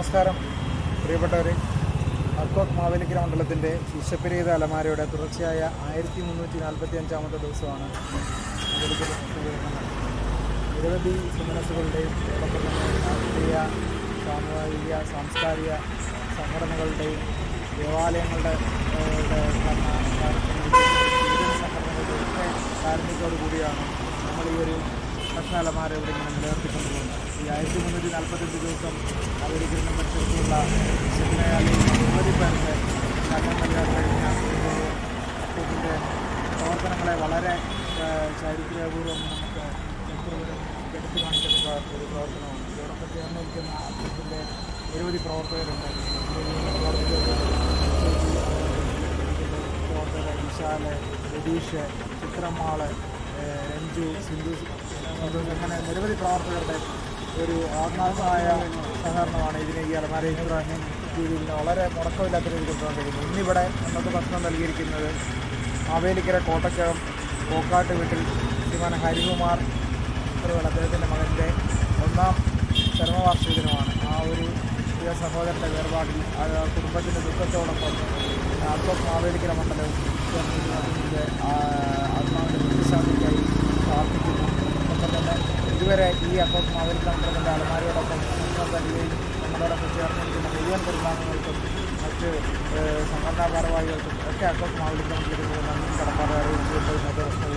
നമസ്കാരം പ്രിയപ്പെട്ടവരെ. അർക്കോട്ട് മാവേലിക്കര മണ്ഡലത്തിൻ്റെ വിശപ്പരീത അലമാരയുടെ തുടർച്ചയായ 1345 ദിവസമാണ് മാവേലിക്കര നിരവധി സുമനസ്സുകളുടെയും അതോടൊപ്പം തന്നെ രാഷ്ട്രീയ സാമൂഹിക സാംസ്കാരിക സംഘടനകളുടെയും ദേവാലയങ്ങളുടെ സംഘടനകളുടെ ഒക്കെ കാരുണ്യത്തോടു കൂടിയാണ് നമ്മൾ ഈ ഒരു ഭക്ഷണ അലമാര ഇവിടെ ഇങ്ങനെ നിലനിർത്തിക്കൊണ്ടുപോകുന്നത്. ഈ 1345 ദിവസം അവരിക്കുന്ന മത്സരത്തിലുള്ള നിരവധി പേർക്ക് അന്നം നൽകാൻ കഴിഞ്ഞ അർക്കോട്ടിൻ്റെ പ്രവർത്തനങ്ങളെ വളരെ ചാരിത്രാപൂർവ്വം നമുക്ക് എടുത്തു കാണിക്കുന്ന ഒരു പ്രവർത്തനമാണ്. ഇതോടൊപ്പം ചേർന്ന് നിൽക്കുന്ന അർക്കോട്ടിൻ്റെ നിരവധി പ്രവർത്തകരുണ്ട്. പ്രവർത്തകർ വിശാല്, രതീഷ്, ചിത്രമാള്, രഞ്ജു, സിന്ധു അങ്ങനെ നിരവധി പ്രവർത്തകരുടെ ഒരു ആത്മാർത്ഥമായ സഹകരണമാണ് ഇതിനെ ഈ അലമാരയിൽ രീതിയിൽ വളരെ മുടക്കമില്ലാത്ത രീതിയിൽ കൊണ്ടുപോകാൻ കഴിയുന്നത്. ഇന്നിവിടെ നമുക്ക് ഭക്ഷണം നൽകിയിരിക്കുന്നത് മാവേലിക്കര കോട്ടക്കകം കോക്കാട്ട് വീട്ടിൽ ശ്രീമാൻ ഹരികുമാർ അദ്ദേഹത്തിൻ്റെ മകൻ്റെ 1ാം ചരമവാർഷിക ദിനമാണ്. ആ ഒരു പ്രിയ സഹോദരൻ്റെ വേർപാടിൽ കുടുംബത്തിൻ്റെ ദുഃഖത്തോടൊപ്പം അർക്കോട്ട് മാവേലിക്കര മണ്ഡലവും അതിൻ്റെ ആത്മാവിൻ്റെ പ്രതിശാന്തിക്കായി പ്രാർത്ഥിക്കുന്നു. ഒപ്പം തന്നെ ഇതുവരെ ഈ അർക്കോട്ട് മാവേലിക്കര മണ്ഡലത്തിൻ്റെ അലമാരയോടൊപ്പം ഭക്ഷണം തരികയും നമ്മളോടൊപ്പം ചേർന്നിരിക്കുന്ന മുഴുവൻ കുടുംബാംഗങ്ങൾക്കും മറ്റ് സംഘടനാ ഭാരവാഹികൾക്കും ഒക്കെ അർക്കോട്ട് മാവേലിക്കര മണ്ഡലത്തിൽ നന്ദിയും കടപ്പാട് അറിയിച്ചുകൊണ്ട് ഇന്നത്തെ ഭക്ഷണം